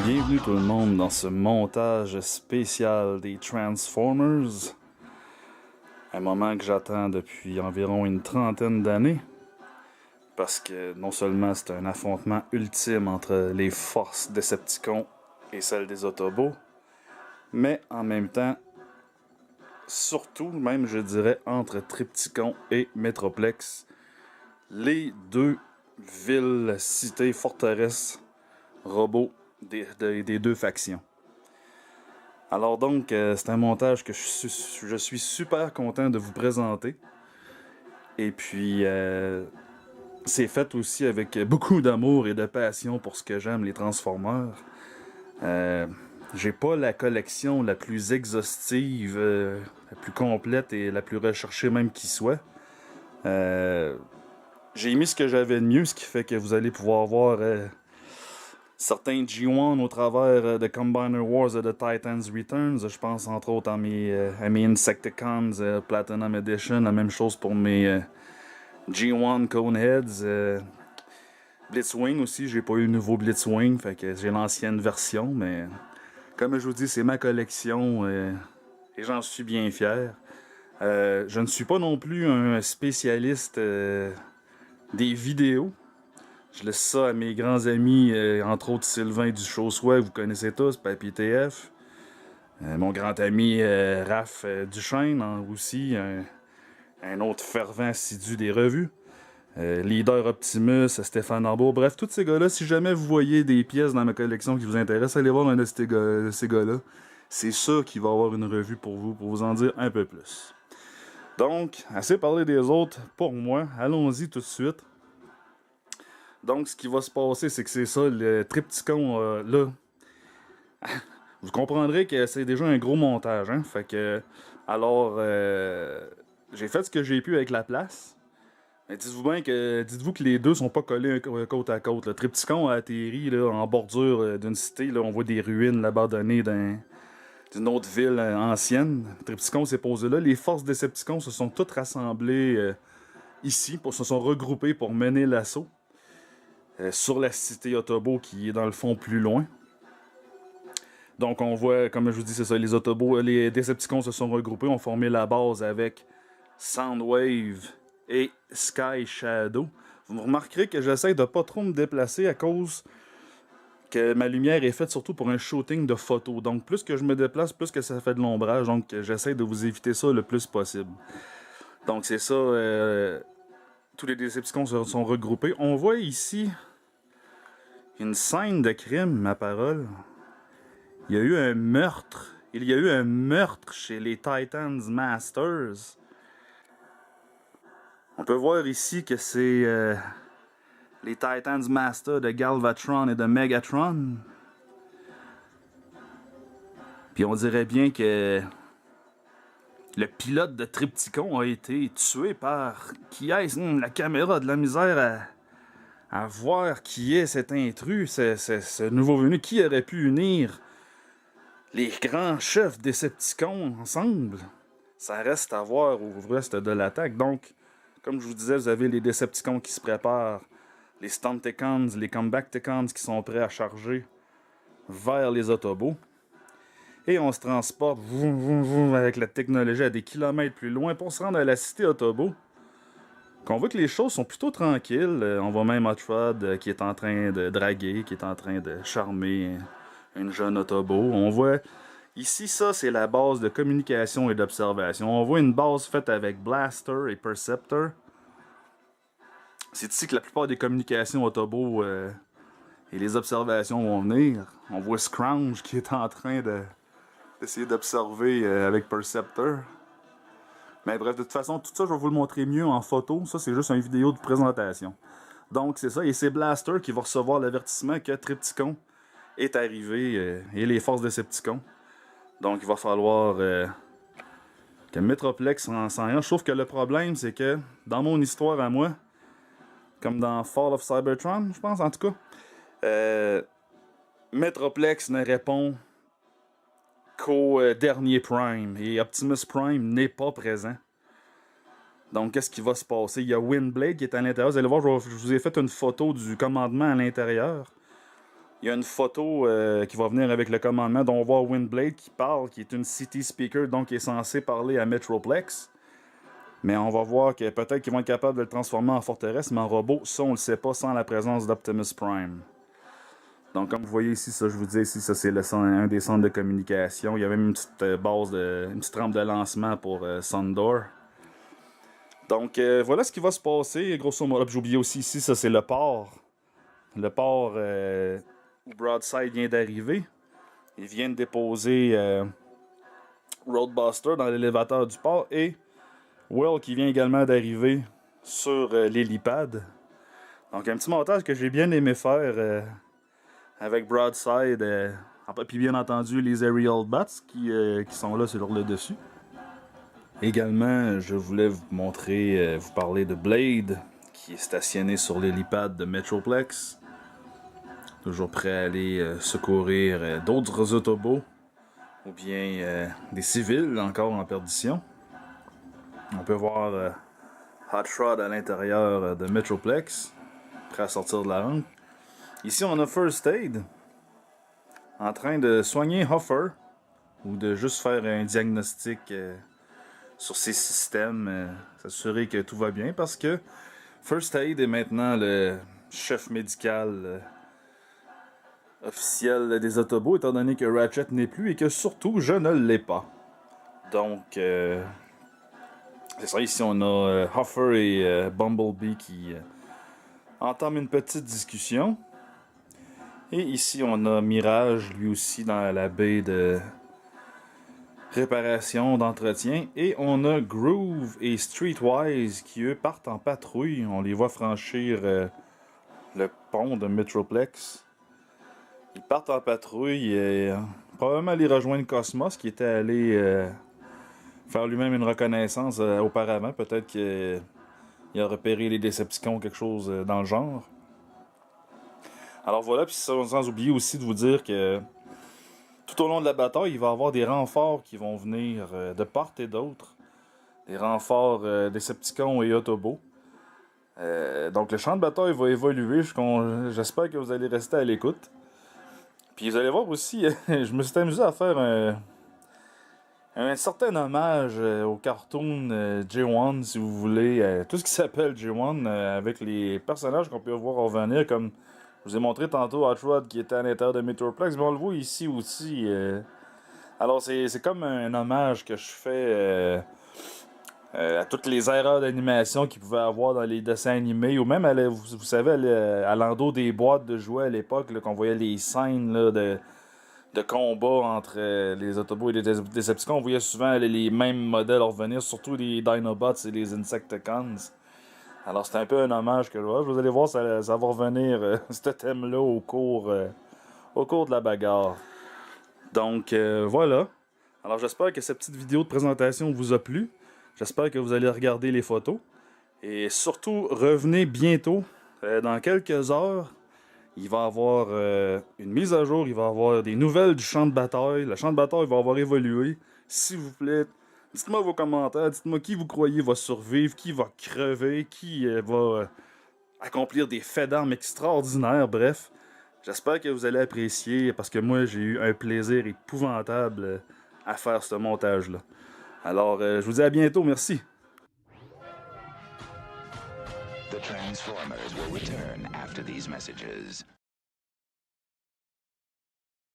Bienvenue tout le monde dans ce montage spécial des Transformers. Un moment que j'attends depuis environ une trentaine d'années. Parce que non seulement c'est un affrontement ultime entre les forces Decepticons et celles des Autobots, mais en même temps, surtout même je dirais entre Trypticon et Metroplex, les deux villes, cités, forteresses, robots des deux factions. Alors donc, c'est un montage que je suis super content de vous présenter. Et puis, c'est fait aussi avec beaucoup d'amour et de passion pour ce que j'aime, les Transformers. Euh, j'ai pas la collection la plus exhaustive, la plus complète et la plus recherchée même qui soit. J'ai mis ce que j'avais de mieux, ce qui fait que vous allez pouvoir voir certains G1 au travers de Combiner Wars et de Titans Returns. Je pense entre autres à mes Insecticons Platinum Edition. La même chose pour mes G1 Coneheads. Blitzwing aussi, j'ai pas eu le nouveau Blitzwing, fait que j'ai l'ancienne version, mais comme je vous dis, c'est ma collection et j'en suis bien fier. Je ne suis pas non plus un spécialiste des vidéos. Je laisse ça à mes grands amis, entre autres Sylvain Duchossois, vous connaissez tous, Papy TF. Mon grand ami Raph Duchesne aussi, un autre fervent assidu des revues. Leader Optimus, Stéphane Arbault, bref, tous ces gars-là, si jamais vous voyez des pièces dans ma collection qui vous intéressent, allez voir un de ces gars-là. C'est sûr qu'il va y avoir une revue pour vous en dire un peu plus. Donc, assez parlé des autres pour moi, allons-y tout de suite. Donc, ce qui va se passer, c'est que c'est ça, le triptychon là. Vous comprendrez que c'est déjà un gros montage, hein. Fait que, alors, j'ai fait ce que j'ai pu avec la place. Mais dites-vous que les deux sont pas collés côte à côte. Le triptychon a atterri là, en bordure d'une cité. Là, on voit des ruines abandonnées d'une autre ville ancienne. Le triptychon s'est posé là. Les forces Decepticons se sont toutes rassemblées ici, se sont regroupées pour mener l'assaut sur la cité Autobot qui est dans le fond plus loin. Donc on voit, comme je vous dis, c'est ça, les Autobots, les Decepticons se sont regroupés, ont formé la base avec Soundwave et Sky Shadow. Vous remarquerez que j'essaie de pas trop me déplacer à cause que ma lumière est faite surtout pour un shooting de photos. Donc plus que je me déplace, plus que ça fait de l'ombrage. Donc j'essaie de vous éviter ça le plus possible. Donc c'est ça, tous les Decepticons se sont regroupés. On voit ici une scène de crime, ma parole. Il y a eu un meurtre. Il y a eu un meurtre chez les Titans Masters. On peut voir ici que c'est les Titans Masters de Galvatron et de Megatron. Puis on dirait bien que le pilote de Trypticon a été tué par qui est-ce? La caméra a de la misère à voir qui est cet intrus, ce nouveau venu. Qui aurait pu unir les grands chefs Decepticons ensemble? Ça reste à voir au reste de l'attaque. Donc, comme je vous disais, vous avez les Decepticons qui se préparent, les Stunticons, les Combacticons qui sont prêts à charger vers les Autobots. Et on se transporte avec la technologie à des kilomètres plus loin pour se rendre à la cité Autobot. On voit que les choses sont plutôt tranquilles. On voit même Hot Rod qui est en train de draguer, qui est en train de charmer une jeune Autobot. On voit ici, ça c'est la base de communication et d'observation. On voit une base faite avec Blaster et Perceptor. C'est ici que la plupart des communications Autobot et les observations vont venir. On voit Scrounge qui est en train d'essayer d'observer avec Perceptor. Mais bref, de toute façon, tout ça, je vais vous le montrer mieux en photo. Ça, c'est juste une vidéo de présentation. Donc, c'est ça. Et c'est Blaster qui va recevoir l'avertissement que Trypticon est arrivé et les forces Decepticons. Donc, il va falloir que Metroplex s'en rende. Je trouve que le problème, c'est que dans mon histoire à moi, comme dans Fall of Cybertron, je pense, en tout cas, Metroplex ne répond qu'au dernier Prime. Et Optimus Prime n'est pas présent. Donc, qu'est-ce qui va se passer? Il y a Windblade qui est à l'intérieur. Vous allez voir, je vous ai fait une photo du commandement à l'intérieur. Il y a une photo qui va venir avec le commandement dont on voit Windblade qui parle, qui est une City Speaker, donc qui est censé parler à Metroplex. Mais on va voir que peut-être qu'ils vont être capables de le transformer en forteresse, mais en robot, ça on le sait pas sans la présence d'Optimus Prime. Donc comme vous voyez ici, ça je vous dis ici, ça c'est un des centres de communication. Il y a même une petite une petite rampe de lancement pour Sondor. Donc voilà ce qui va se passer, grosso modo. J'ai oublié aussi ici, ça c'est le port. Le port où Broadside vient d'arriver. Il vient de déposer Roadbuster dans l'élévateur du port et Will qui vient également d'arriver sur l'hélipad. Donc un petit montage que j'ai bien aimé faire avec Broadside. Puis bien entendu les Aerial Bats qui sont là sur le dessus. Également, je voulais vous montrer, vous parler de Blade qui est stationné sur l'hélipad de Metroplex. Toujours prêt à aller secourir d'autres Autobots ou bien des civils encore en perdition. On peut voir Hot Rod à l'intérieur de Metroplex, prêt à sortir de la rampe. Ici, on a First Aid en train de soigner Huffer ou de juste faire un diagnostic sur ses systèmes, s'assurer que tout va bien parce que First Aid est maintenant le chef médical officiel des Autobots, étant donné que Ratchet n'est plus et que surtout je ne l'ai pas. Donc, c'est ça, ici on a Huffer et Bumblebee qui entament une petite discussion. Et ici on a Mirage, lui aussi dans la baie de réparation, d'entretien. Et on a Groove et Streetwise qui eux partent en patrouille. On les voit franchir le pont de Metroplex. Ils partent en patrouille et probablement aller rejoindre Cosmos qui était allé faire lui-même une reconnaissance auparavant. Peut-être qu'il a repéré les Decepticons ou quelque chose dans le genre. Alors voilà, puis sans oublier aussi de vous dire que tout au long de la bataille, il va y avoir des renforts qui vont venir de part et d'autre. Des renforts Decepticons et Autobots. Donc le champ de bataille va évoluer. J'espère que vous allez rester à l'écoute. Puis vous allez voir aussi, je me suis amusé à faire un certain hommage au cartoon J1, si vous voulez. Tout ce qui s'appelle J1, avec les personnages qu'on peut voir revenir, comme je vous ai montré tantôt Hot Rod qui était à l'intérieur de Metroplex, mais on le voit ici aussi. Alors c'est comme un hommage que je fais à toutes les erreurs d'animation qu'il pouvait avoir dans les dessins animés, ou même, vous savez, à l'endos des boîtes de jouets à l'époque, qu'on voyait les scènes là, de combat entre les Autobots et les Decepticons. On voyait souvent les mêmes modèles revenir, surtout les Dinobots et les Insecticons. Alors c'est un peu un hommage que je vois. Vous allez voir, ça va revenir, ce thème-là, au cours de la bagarre. Donc voilà. Alors j'espère que cette petite vidéo de présentation vous a plu. J'espère que vous allez regarder les photos. Et surtout, revenez bientôt. Dans quelques heures, il va y avoir une mise à jour. Il va y avoir des nouvelles du champ de bataille. Le champ de bataille va avoir évolué. S'il vous plaît, dites-moi vos commentaires. Dites-moi qui vous croyez va survivre, qui va crever, qui va accomplir des faits d'armes extraordinaires. Bref, j'espère que vous allez apprécier parce que moi, j'ai eu un plaisir épouvantable à faire ce montage-là. Alors, je vous dis à bientôt, merci. The Transformers will return after these messages.